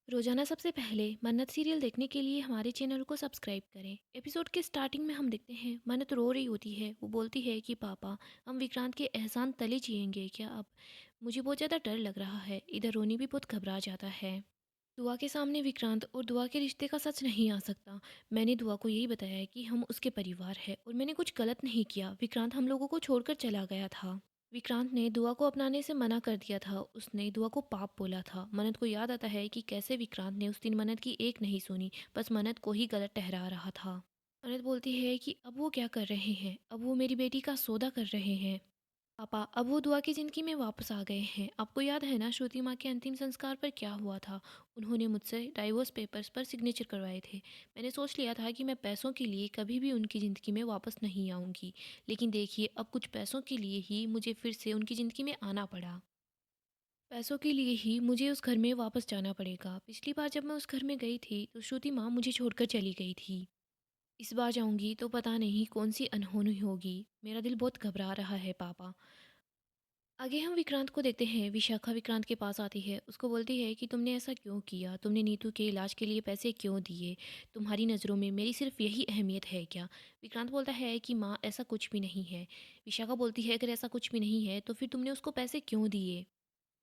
रोजाना सबसे पहले मन्नत सीरियल देखने के लिए हमारे चैनल को सब्सक्राइब करें। एपिसोड के स्टार्टिंग में हम देखते हैं मन्नत रो रही होती है। वो बोलती है कि पापा, हम विक्रांत के एहसान तले जिएंगे क्या अब? मुझे बहुत ज़्यादा डर लग रहा है। इधर रोनी भी बहुत घबरा जाता है। दुआ के सामने विक्रांत और दुआ के रिश्ते का सच नहीं आ सकता। मैंने दुआ को यही बताया है कि हम उसके परिवार हैं और मैंने कुछ गलत नहीं किया। विक्रांत हम लोगों को छोड़कर चला गया था। विक्रांत ने दुआ को अपनाने से मना कर दिया था। उसने दुआ को पाप बोला था। मन्नत को याद आता है कि कैसे विक्रांत ने उस दिन मन्नत की एक नहीं सुनी, बस मन्नत को ही गलत ठहरा रहा था। मन्नत बोलती है कि अब वो क्या कर रहे हैं, अब वो मेरी बेटी का सौदा कर रहे हैं। पापा, अब वो दुआ की ज़िंदगी में वापस आ गए हैं। आपको याद है ना श्रुति माँ के अंतिम संस्कार पर क्या हुआ था? उन्होंने मुझसे डाइवोर्स पेपर्स पर सिग्नेचर करवाए थे। मैंने सोच लिया था कि मैं पैसों के लिए कभी भी उनकी ज़िंदगी में वापस नहीं आऊँगी। लेकिन देखिए, अब कुछ पैसों के लिए ही मुझे फिर से उनकी ज़िंदगी में आना पड़ा। पैसों के लिए ही मुझे उस घर में वापस जाना पड़ेगा। पिछली बार जब मैं उस घर में गई थी तो श्रुति माँ मुझे छोड़कर चली गई थी। इस बार जाऊँगी तो पता नहीं कौन-सी अनहोनी होगी। मेरा दिल बहुत घबरा रहा है पापा। आगे हम विक्रांत को देखते हैं। विशाखा विक्रांत के पास आती है। उसको बोलती है कि तुमने ऐसा क्यों किया? तुमने नीतू के इलाज के लिए पैसे क्यों दिए? तुम्हारी नज़रों में मेरी सिर्फ़ यही अहमियत है क्या? विक्रांत बोलता है कि माँ, ऐसा कुछ भी नहीं है। विशाखा बोलती है, अगर ऐसा कुछ भी नहीं है तो फिर तुमने उसको पैसे क्यों दिए?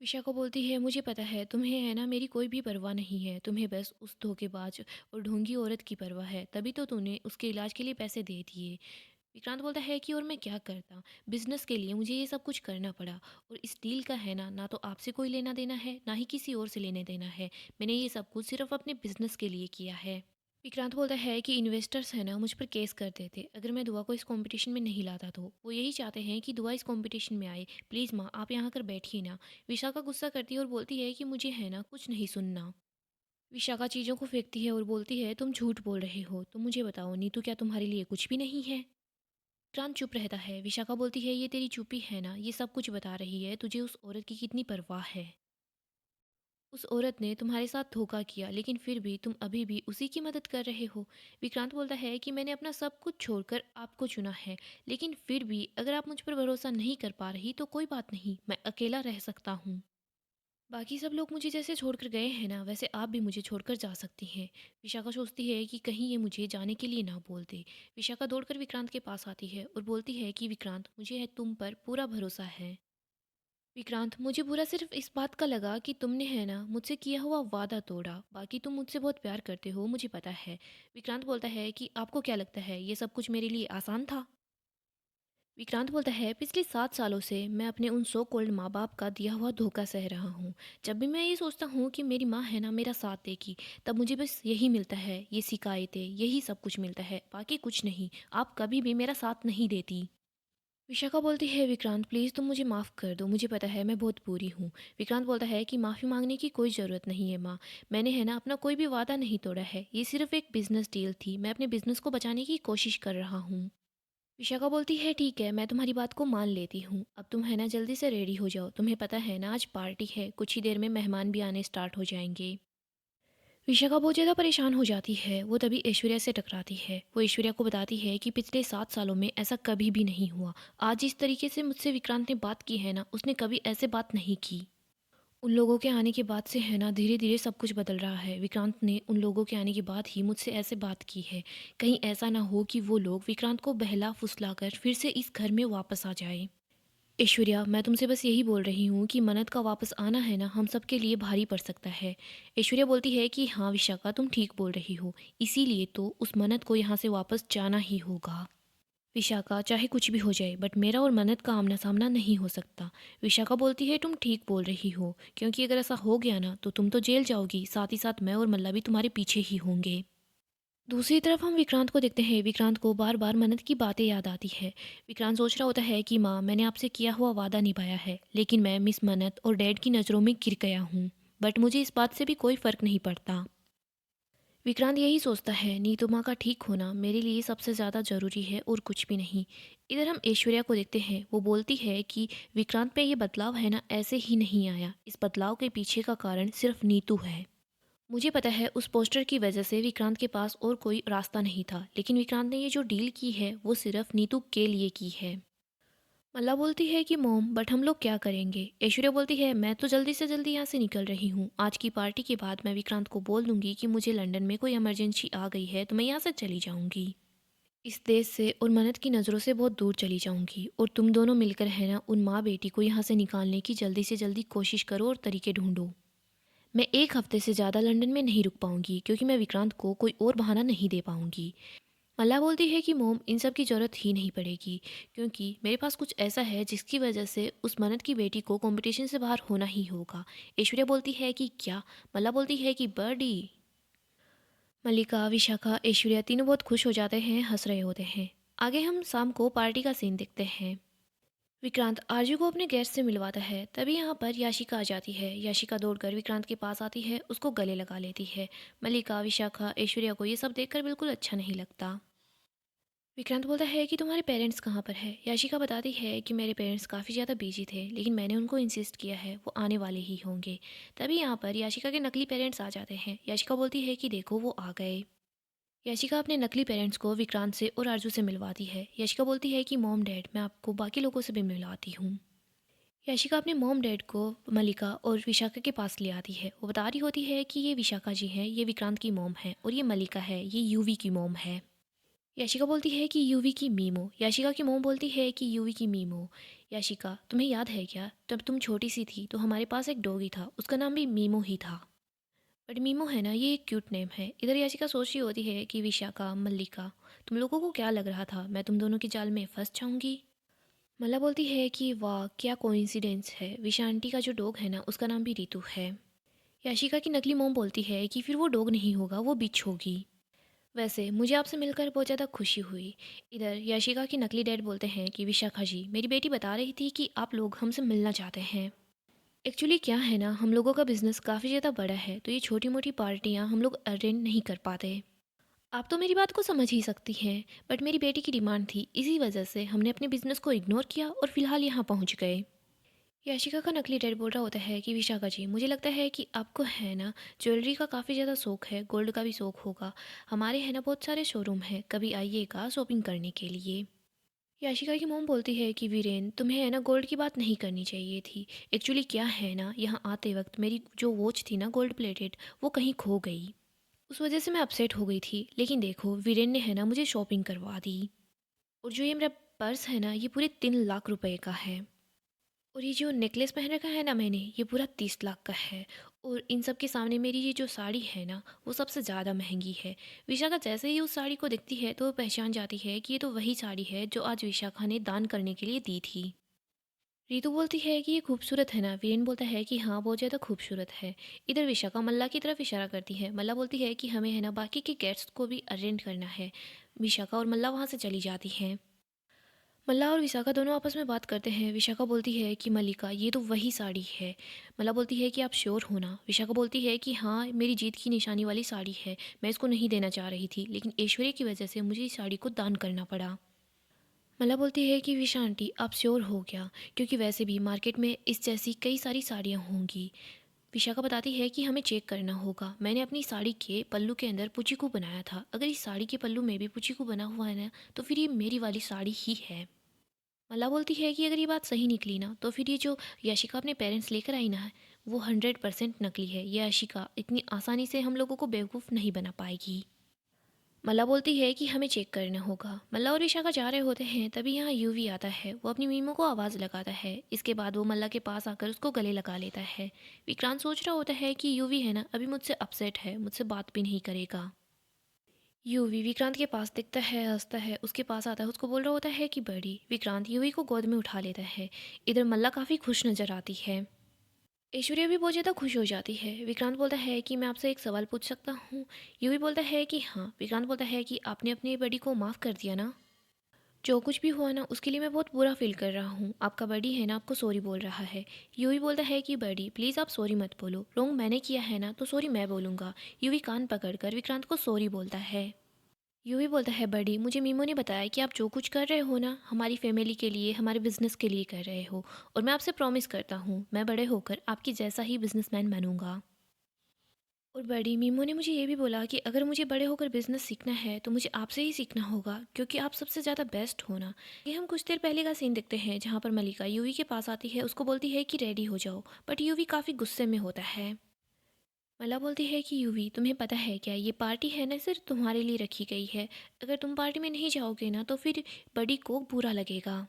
विशाखा बोलती है, मुझे पता है तुम्हें है ना मेरी कोई भी परवाह नहीं है। तुम्हें बस उस धोखेबाज और ढोंगी औरत की परवाह है। तभी तो तूने उसके इलाज के लिए पैसे दे दिए। विक्रांत बोलता है कि और मैं क्या करता? बिज़नेस के लिए मुझे ये सब कुछ करना पड़ा। और इस डील का है ना तो आपसे कोई लेना देना है, ना ही किसी और से लेने देना है। मैंने ये सब कुछ सिर्फ़ अपने बिज़नेस के लिए किया है। विक्रांत बोलता है कि इन्वेस्टर्स है ना मुझ पर केस कर देते अगर मैं दुआ को इस कंपटीशन में नहीं लाता तो। वो यही चाहते हैं कि दुआ इस कंपटीशन में आए। प्लीज़ माँ, आप यहाँ कर बैठिए ना। विशाखा गुस्सा करती है और बोलती है कि मुझे है ना कुछ नहीं सुनना। विशाखा चीज़ों को फेंकती है और बोलती है, तुम झूठ बोल रहे हो। तो मुझे बताओ, नीतू क्या तुम्हारे लिए कुछ भी नहीं है? विक्रांत चुप रहता है। विशाखा बोलती है, ये तेरी चुप्पी है ना, ये सब कुछ बता रही है तुझे उस औरत की कितनी परवाह है। उस औरत ने तुम्हारे साथ धोखा किया, लेकिन फिर भी तुम अभी भी उसी की मदद कर रहे हो। विक्रांत बोलता है कि मैंने अपना सब कुछ छोड़कर आपको चुना है, लेकिन फिर भी अगर आप मुझ पर भरोसा नहीं कर पा रही तो कोई बात नहीं, मैं अकेला रह सकता हूँ। बाकी सब लोग मुझे जैसे छोड़कर गए हैं ना, वैसे आप भी मुझे छोड़कर जा सकती हैं। विशाखा सोचती है कि कहीं ये मुझे जाने के लिए ना बोल दे। विशाखा दौड़कर विक्रांत के पास आती है और बोलती है कि विक्रांत, मुझे है तुम पर पूरा भरोसा है। विक्रांत, मुझे बुरा सिर्फ इस बात का लगा कि तुमने है ना मुझसे किया हुआ वादा तोड़ा। बाकी तुम मुझसे बहुत प्यार करते हो, मुझे पता है। विक्रांत बोलता है कि आपको क्या लगता है ये सब कुछ मेरे लिए आसान था? विक्रांत बोलता है, पिछले 7 सालों से मैं अपने उन सो कॉल्ड माँ बाप का दिया हुआ धोखा सह रहा हूँ। जब भी मैं ये सोचता हूँ कि मेरी माँ है ना मेरा साथ देगी, तब मुझे बस यही मिलता है, ये शिकायतें, यही सब कुछ मिलता है, बाकी कुछ नहीं। आप कभी भी मेरा साथ नहीं देती। विशाखा बोलती है, विक्रांत प्लीज़ तुम मुझे माफ़ कर दो, मुझे पता है मैं बहुत बुरी हूँ। विक्रांत बोलता है कि माफ़ी मांगने की कोई ज़रूरत नहीं है माँ। मैंने है ना अपना कोई भी वादा नहीं तोड़ा है, ये सिर्फ एक बिजनेस डील थी। मैं अपने बिजनेस को बचाने की कोशिश कर रहा हूँ। विशाखा बोलती है, ठीक है, मैं तुम्हारी बात को मान लेती हूँ। अब तुम है ना जल्दी से रेडी हो जाओ। तुम्हें पता है ना आज पार्टी है, कुछ ही देर में मेहमान भी आने स्टार्ट हो जाएंगे। विशाखा बहुत ज़्यादा परेशान हो जाती है। वो तभी ऐश्वर्या से टकराती है। वो ऐश्वर्या को बताती है कि पिछले 7 सालों में ऐसा कभी भी नहीं हुआ। आज जिस तरीके से मुझसे विक्रांत ने बात की है ना, उसने कभी ऐसे बात नहीं की। उन लोगों के आने के बाद से है ना धीरे धीरे सब कुछ बदल रहा है। विक्रांत ने उन लोगों के आने के बाद ही मुझसे ऐसे बात की है। कहीं ऐसा ना हो कि वो लोग विक्रांत को बहला फुसला कर फिर से इस घर में वापस आ जाए। ऐश्वर्या, मैं तुमसे बस यही बोल रही हूँ कि मन्नत का वापस आना है ना हम सबके लिए भारी पड़ सकता है। ऐश्वर्या बोलती है कि हाँ विशाखा, तुम ठीक बोल रही हो। इसीलिए तो उस मन्नत को यहाँ से वापस जाना ही होगा। विशाखा, चाहे कुछ भी हो जाए बट मेरा और मन्नत का आमना सामना नहीं हो सकता। विशाखा बोलती है, तुम ठीक बोल रही हो, क्योंकि अगर ऐसा हो गया ना तो तुम तो जेल जाओगी, साथ ही साथ मैं और मल्ला भी तुम्हारे पीछे ही होंगे। दूसरी तरफ हम विक्रांत को देखते हैं। विक्रांत को बार बार मन्नत की बातें याद आती है। विक्रांत सोच रहा होता है कि माँ, मैंने आपसे किया हुआ वादा निभाया है, लेकिन मैं मिस मन्नत और डैड की नज़रों में गिर गया हूँ। बट मुझे इस बात से भी कोई फ़र्क नहीं पड़ता। विक्रांत यही सोचता है, नीतू माँ का ठीक होना मेरे लिए सबसे ज़्यादा ज़रूरी है और कुछ भी नहीं। इधर हम ऐश्वर्या को देखते हैं। वो बोलती है कि विक्रांत में ये बदलाव है ना ऐसे ही नहीं आया, इस बदलाव के पीछे का कारण सिर्फ नीतू है। मुझे पता है उस पोस्टर की वजह से विक्रांत के पास और कोई रास्ता नहीं था, लेकिन विक्रांत ने ये जो डील की है वो सिर्फ नीतू के लिए की है। मल्ला बोलती है कि मोम बट हम लोग क्या करेंगे। ऐश्वर्या बोलती है मैं तो जल्दी से जल्दी यहाँ से निकल रही हूँ। आज की पार्टी के बाद मैं विक्रांत को बोल दूंगी कि मुझे लंदन में कोई इमरजेंसी आ गई है तो मैं यहाँ से चली जाऊँगी, इस देश से और मन्नत की नज़रों से बहुत दूर चली जाऊँगी। और तुम दोनों मिलकर है ना उन माँ बेटी को यहाँ से निकालने की जल्दी से जल्दी कोशिश करो और तरीके ढूंढो। मैं एक हफ्ते से ज़्यादा लंदन में नहीं रुक पाऊंगी क्योंकि मैं विक्रांत को कोई और बहाना नहीं दे पाऊंगी। मल्ला बोलती है कि मोम इन सब की ज़रूरत ही नहीं पड़ेगी क्योंकि मेरे पास कुछ ऐसा है जिसकी वजह से उस मन्नत की बेटी को कंपटीशन से बाहर होना ही होगा। ऐश्वर्या बोलती है कि क्या। मल्ला बोलती है कि बर्डी। मल्लिका, विशाखा, ऐश्वर्या तीनों बहुत खुश हो जाते हैं, हंस रहे होते हैं। आगे हम शाम को पार्टी का सीन देखते हैं। विक्रांत आरजू को अपने गेस्ट से मिलवाता है, तभी यहाँ पर याशिका आ जाती है। याशिका दौड़कर विक्रांत के पास आती है, उसको गले लगा लेती है। मल्लिका, विशाखा, ऐश्वर्या को ये सब देखकर बिल्कुल अच्छा नहीं लगता। विक्रांत बोलता है कि तुम्हारे पेरेंट्स कहाँ पर है। याशिका बताती है कि मेरे पेरेंट्स काफ़ी ज़्यादा बिजी थे लेकिन मैंने उनको इंसिस्ट किया है वो आने वाले ही होंगे। तभी यहाँ पर याशिका के नकली पेरेंट्स आ जाते हैं। याशिका बोलती है कि देखो वो आ गए। याशिका अपने नकली पेरेंट्स को विक्रांत से और आरजू से मिलवाती है। याशिका बोलती है कि मॉम डैड मैं आपको बाकी लोगों से भी मिलवाती हूँ। याशिका अपने मॉम डैड को मलिका और विशाखा के पास ले आती है। वो बता रही होती है कि ये विशाखा जी हैं, ये विक्रांत की मॉम है, और ये मलिका है, ये यूवी की मॉम है। याशिका बोलती है कि यूवी की मीमो। याशिका की मॉम बोलती है कि यूवी की मीमो। याशिका, तुम्हें याद है क्या, जब तुम छोटी सी थी तो हमारे पास एक डॉगी था, उसका नाम भी मीमो ही था। बट मीमो है ना, ये एक क्यूट नेम है। इधर याशिका सोच रही होती है कि विशाखा, मल्लिका, तुम लोगों को क्या लग रहा था मैं तुम दोनों की जाल में फंस जाऊंगी। मल्ला बोलती है कि वाह क्या कोइंसिडेंस है, विशा आंटी का जो डॉग है ना उसका नाम भी रितु है। याशिका की नकली मोम बोलती है कि फिर वो डॉग नहीं होगा, वो बिच होगी। वैसे मुझे आपसे मिलकर बहुत ज़्यादा खुशी हुई। इधर याशिका की नकली डैड बोलते हैं कि विशाखा जी, मेरी बेटी बता रही थी कि आप लोग हमसे मिलना चाहते हैं। एक्चुअली क्या है ना, हम लोगों का बिज़नेस काफ़ी ज़्यादा बड़ा है तो ये छोटी मोटी पार्टियाँ हम लोग अरेंज नहीं कर पाते। आप तो मेरी बात को समझ ही सकती हैं, बट मेरी बेटी की डिमांड थी, इसी वजह से हमने अपने बिजनेस को इग्नोर किया और फिलहाल यहाँ पहुँच गए। याशिका का नकली डैड बोल रहा होता है कि विशाखा जी, मुझे लगता है कि आपको है ना ज्वेलरी का काफ़ी ज़्यादा शौक है, गोल्ड का भी शौक होगा। हमारे है ना बहुत सारे शोरूम हैं, कभी आइएगा शॉपिंग करने के लिए। याशिका की मोम बोलती है कि वीरेन, तुम्हें है ना गोल्ड की बात नहीं करनी चाहिए थी। एक्चुअली क्या है ना, यहाँ आते वक्त मेरी जो वॉच थी ना गोल्ड प्लेटेड, वो कहीं खो गई। उस वजह से मैं अपसेट हो गई थी, लेकिन देखो वीरेन ने है ना मुझे शॉपिंग करवा दी। और जो ये मेरा पर्स है ना, ये पूरे 3 लाख रुपए का है। और ये जो नेकलेस पहन रखा है ना मैंने, ये पूरा 30 लाख का है। और इन सब के सामने मेरी ये जो साड़ी है ना, वो सबसे ज़्यादा महंगी है। विशाखा जैसे ही उस साड़ी को देखती है तो वो पहचान जाती है कि ये तो वही साड़ी है जो आज विशाखा ने दान करने के लिए दी थी। रितु बोलती है कि ये खूबसूरत है ना। वीरेन बोलता है कि हाँ बहुत ज़्यादा खूबसूरत है। इधर विशाखा मल्ला की तरफ इशारा करती है। मल्ला बोलती है कि हमें है ना बाकी के गेस्ट्स को भी अटेंड करना है। विशाखा और मल्ला वहाँ से चली जाती हैं। मल्ला और विशाखा दोनों आपस में बात करते हैं। विशाखा बोलती है कि मल्लिका, ये तो वही साड़ी है। मल्ला बोलती है कि आप श्योर हो ना। विशाखा बोलती है कि हाँ मेरी जीत की निशानी वाली साड़ी है, मैं इसको नहीं देना चाह रही थी लेकिन ऐश्वर्या की वजह से मुझे इस साड़ी को दान करना पड़ा। मला बोलती है कि विशा आंटी आप श्योर हो क्या, क्योंकि वैसे भी मार्केट में इस जैसी कई सारी साड़ियाँ होंगी। विशाखा बताती है कि हमें चेक करना होगा, मैंने अपनी साड़ी के पल्लू के अंदर पुचीकू बनाया था, अगर इस साड़ी के पल्लू में भी पुचीकू बना हुआ है ना तो फिर ये मेरी वाली साड़ी ही है। मला बोलती है कि अगर ये बात सही निकली ना तो फिर ये जो याशिका अपने पेरेंट्स लेकर आई ना, वो 100% नकली है। ये याशिका इतनी आसानी से हम लोगों को बेवकूफ़ नहीं बना पाएगी। मल्ला बोलती है कि हमें चेक करना होगा। मल्ला और विशाखा जा रहे होते हैं, तभी यहाँ यूवी आता है। वो अपनी मीमो को आवाज़ लगाता है। इसके बाद वो मल्ला के पास आकर उसको गले लगा लेता है। विक्रांत सोच रहा होता है कि यूवी है ना अभी मुझसे अपसेट है, मुझसे बात भी नहीं करेगा। यूवी विक्रांत के पास दिखता है, हंसता है, उसके पास आता है, उसको बोल रहा होता है कि बड़ी। विक्रांत यूवी को गोद में उठा लेता है। इधर मल्ला काफ़ी खुश नज़र आती है। ऐश्वर्या भी बहुत ज़्यादा खुश हो जाती है। विक्रांत बोलता है कि मैं आपसे एक सवाल पूछ सकता हूँ। यूवी बोलता है कि हाँ। विक्रांत बोलता है कि आपने अपनी बड़ी को माफ़ कर दिया ना। जो कुछ भी हुआ ना उसके लिए मैं बहुत बुरा फील कर रहा हूँ। आपका बड़ी है ना आपको सॉरी बोल रहा है। यूवी बोलता है कि बड़ी प्लीज़ आप सॉरी मत बोलो, रॉन्ग मैंने किया है ना तो सॉरी मैं बोलूँगा। यूवी कान पकड़कर विक्रांत को सॉरी बोलता है। यूवी बोलता है बड़ी, मुझे मीमो ने बताया कि आप जो कुछ कर रहे हो ना हमारी फैमिली के लिए, हमारे बिजनेस के लिए कर रहे हो, और मैं आपसे प्रॉमिस करता हूँ मैं बड़े होकर आपकी जैसा ही बिजनेसमैन बनूंगा। और बड़ी मीमू ने मुझे ये भी बोला कि अगर मुझे बड़े होकर बिजनेस सीखना है तो मुझे आपसे ही सीखना होगा क्योंकि आप सबसे ज़्यादा बेस्ट हो ना। ये हम कुछ देर पहले का सीन देखते हैं जहाँ पर मलिका यूवी के पास आती है, उसको बोलती है कि रेडी हो जाओ, बट यूवी काफ़ी गुस्से में होता है। मला बोलती है कि यूवी, तुम्हें पता है क्या, ये पार्टी है ना सिर्फ तुम्हारे लिए रखी गई है। अगर तुम पार्टी में नहीं जाओगे ना तो फिर बड़ी को बुरा लगेगा।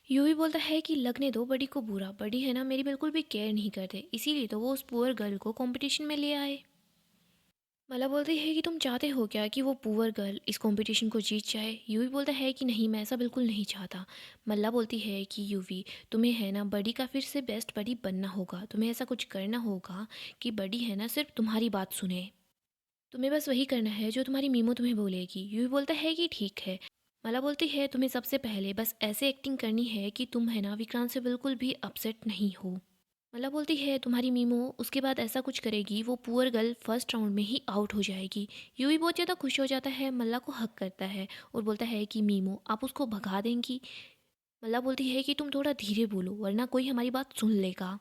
यूवी बोलता है कि लगने दो बड़ी को बुरा, बड़ी है ना मेरी बिल्कुल भी केयर नहीं करते, इसीलिए तो वो उस पुअर गर्ल को कंपटीशन में ले आए। मला बोलती है कि तुम चाहते हो क्या कि वो पुअर गर्ल इस कंपटीशन को जीत जाए। यूवी बोलता है कि नहीं, मैं ऐसा बिल्कुल नहीं चाहता। मल्ला बोलती है कि यूवी, तुम्हें है ना बड़ी का फिर से बेस्ट बड़ी बनना होगा, तुम्हें ऐसा कुछ करना होगा कि बड़ी है ना सिर्फ तुम्हारी बात सुने। तुम्हें बस वही करना है जो तुम्हारी मीमो तुम्हें बोलेगी। यूवी बोलता है कि ठीक है। मला बोलती है तुम्हें सबसे पहले बस ऐसे एक्टिंग करनी है कि तुम है ना विक्रांत से बिल्कुल भी अपसेट नहीं हो। मला बोलती है तुम्हारी मीमो उसके बाद ऐसा कुछ करेगी वो पुअर गर्ल फर्स्ट राउंड में ही आउट हो जाएगी। यूवी बहुत ज़्यादा खुश हो जाता है, मल्ला को हक करता है और बोलता है कि मीमो आप उसको भगा देंगी। मल्ला बोलती है कि तुम थोड़ा धीरे बोलो वरना कोई हमारी बात सुन लेगा।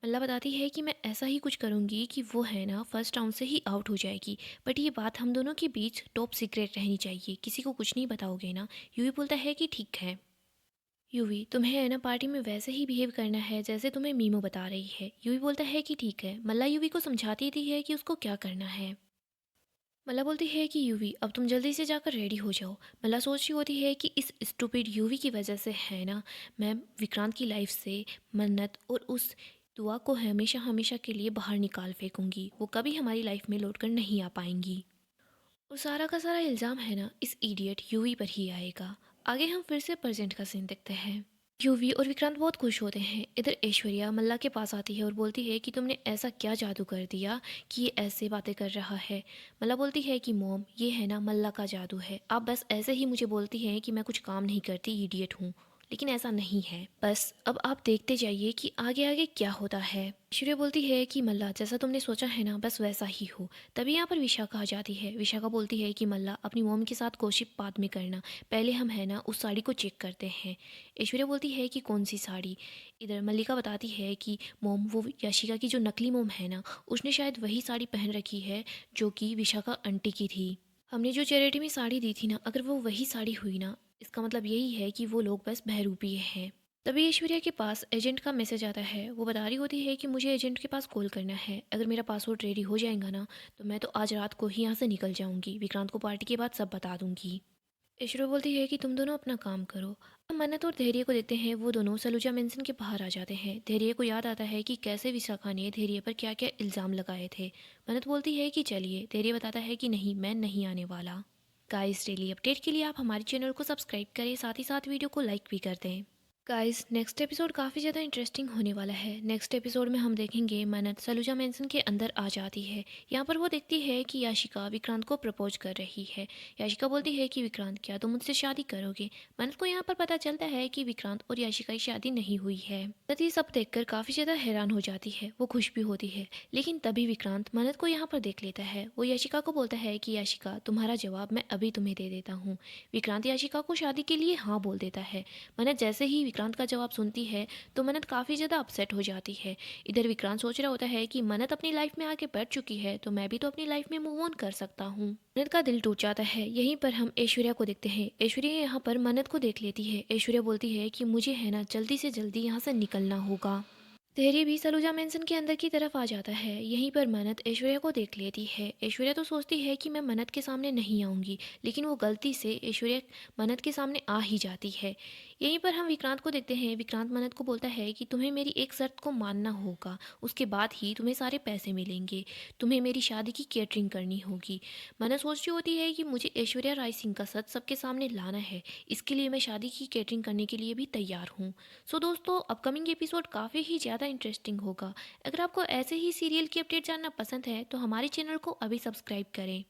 मल्ला बताती है कि मैं ऐसा ही कुछ करूँगी कि वो है ना फर्स्ट राउंड से ही आउट हो जाएगी, बट ये बात हम दोनों के बीच टॉप सीक्रेट रहनी चाहिए, किसी को कुछ नहीं बताओगे ना। यूवी बोलता है कि ठीक है। यूवी, तुम्हें है ना पार्टी में वैसे ही बिहेव करना है जैसे तुम्हें मीमो बता रही है। यूवी बोलता है कि ठीक है। मल्ला यूवी को समझाती थी है कि उसको क्या करना है। मल्ला बोलती है कि यूवी अब तुम जल्दी से जाकर रेडी हो जाओ। मल्ला सोच रही होती है कि इस स्टूपिड यूवी की वजह से है ना मैं विक्रांत की लाइफ से मन्नत और उस दुआ को हमेशा हमेशा के लिए बाहर निकाल फेंकूंगी, वो कभी हमारी लाइफ में लौट कर नहीं आ पाएंगी। और सारा का सारा इल्ज़ाम है ना इस इडियट यूवी पर ही आएगा। आगे हम फिर से प्रेजेंट का सीन देखते हैं। यूवी और विक्रांत बहुत खुश होते हैं। इधर ऐश्वर्या मल्ला के पास आती है और बोलती है कि तुमने ऐसा क्या जादू कर दिया कि ये ऐसे बातें कर रहा है। मल्ला बोलती है कि मॉम, ये है ना मल्ला का जादू है, आप बस ऐसे ही मुझे बोलती हैं कि मैं कुछ काम नहीं करती, इडियट हूँ, लेकिन ऐसा नहीं है। बस अब आप देखते जाइए कि आगे आगे क्या होता है। ऐश्वर्या बोलती है कि मल्ला जैसा तुमने सोचा है ना बस वैसा ही हो। तभी यहाँ पर विशाखा आ जाती है। विशाखा बोलती है कि मल्ला अपनी मॉम के साथ गोसिप बाद में करना, पहले हम है ना उस साड़ी को चेक करते हैं। ऐश्वर्या बोलती है कि कौन सी साड़ी। इधर मल्लिका बताती है कि मोम, वो यशिका की जो नकली मोम है ना, उसने शायद वही साड़ी पहन रखी है जो कि विशाखा आंटी की थी। हमने जो चैरिटी में साड़ी दी थी ना, अगर वो वही साड़ी हुई ना, इसका मतलब यही है कि वो लोग बस बहरूपी हैं। तभी ऐश्वर्या के पास एजेंट का मैसेज आता है। वो बता रही होती है कि मुझे एजेंट के पास कॉल करना है, अगर मेरा पासपोर्ट रेडी हो जाएगा ना तो मैं तो आज रात को ही यहाँ से निकल जाऊंगी, विक्रांत को पार्टी के बाद सब बता दूंगी। ऐश्वर्या बोलती है कि तुम दोनों अपना काम करो। अब मन्नत और धैर्य को देखते हैं, वो दोनों सलूजा मेंशन के बाहर आ जाते हैं। धैर्य को याद आता है कि कैसे विशाखा ने धैर्य पर क्या क्या इल्ज़ाम लगाए थे। मन्नत बोलती है कि चलिए, धैर्य बताता है कि नहीं, मैं नहीं आने वाला। गाइस, डेली अपडेट के लिए आप हमारे चैनल को सब्सक्राइब करें, साथ ही साथ वीडियो को लाइक भी कर दें। गाइस, नेक्स्ट एपिसोड काफ़ी ज़्यादा इंटरेस्टिंग होने वाला है। नेक्स्ट एपिसोड में हम देखेंगे मन्नत सलूजा मेंशन के अंदर आ जाती है। यहाँ पर वो देखती है कि याशिका विक्रांत को प्रपोज कर रही है। याशिका बोलती है कि विक्रांत, क्या तुम मुझसे शादी करोगे। मन्नत को यहाँ पर पता चलता है कि विक्रांत और याशिका की शादी नहीं हुई है। मन्नत ये सब देखकर काफ़ी ज़्यादा हैरान हो जाती है, वो खुश भी होती है। लेकिन तभी विक्रांत मन्नत को यहाँ पर देख लेता है। वो याशिका को बोलता है कि याशिका, तुम्हारा जवाब मैं अभी तुम्हें दे देता हूँ। विक्रांत याशिका को शादी के लिए हाँ बोल देता है। मन्नत जैसे ही विक्रांत का जवाब सुनती है तो मन्नत काफ़ी ज़्यादा अपसेट हो जाती है। इधर विक्रांत सोच रहा होता है कि मन्नत अपनी लाइफ में आगे बढ़ चुकी है तो मैं भी तो अपनी लाइफ में मूव ऑन कर सकता हूँ। मन्नत का दिल टूट जाता है। यहीं पर हम ऐश्वर्या को देखते हैं। ऐश्वर्या यहाँ पर मन्नत को देख लेती है। ऐश्वर्या बोलती है कि मुझे है ना जल्दी से जल्दी यहाँ से निकलना होगा। धैर्य भी सलूजा मेंशन के अंदर की तरफ आ जाता है। यहीं पर मन्नत ऐश्वर्या को देख लेती है। ऐश्वर्या तो सोचती है कि मैं मन्नत के सामने नहीं आऊँगी, लेकिन वो गलती से ऐश्वर्या मन्नत के सामने आ ही जाती है। यहीं पर हम विक्रांत को देखते हैं। विक्रांत मन्नत को बोलता है कि तुम्हें मेरी एक शर्त को मानना होगा, उसके बाद ही तुम्हें सारे पैसे मिलेंगे। तुम्हें मेरी शादी की केटरिंग करनी होगी। मन्नत सोच रही होती है कि मुझे ऐश्वर्या राय सिंह का सच सबके सामने लाना है, इसके लिए मैं शादी की केटरिंग करने के लिए भी तैयार हूँ। सो दोस्तों, अपकमिंग एपिसोड काफ़ी ही ज़्यादा इंटरेस्टिंग होगा। अगर आपको ऐसे ही सीरियल की अपडेट जानना पसंद है तो हमारे चैनल को अभी सब्सक्राइब करें।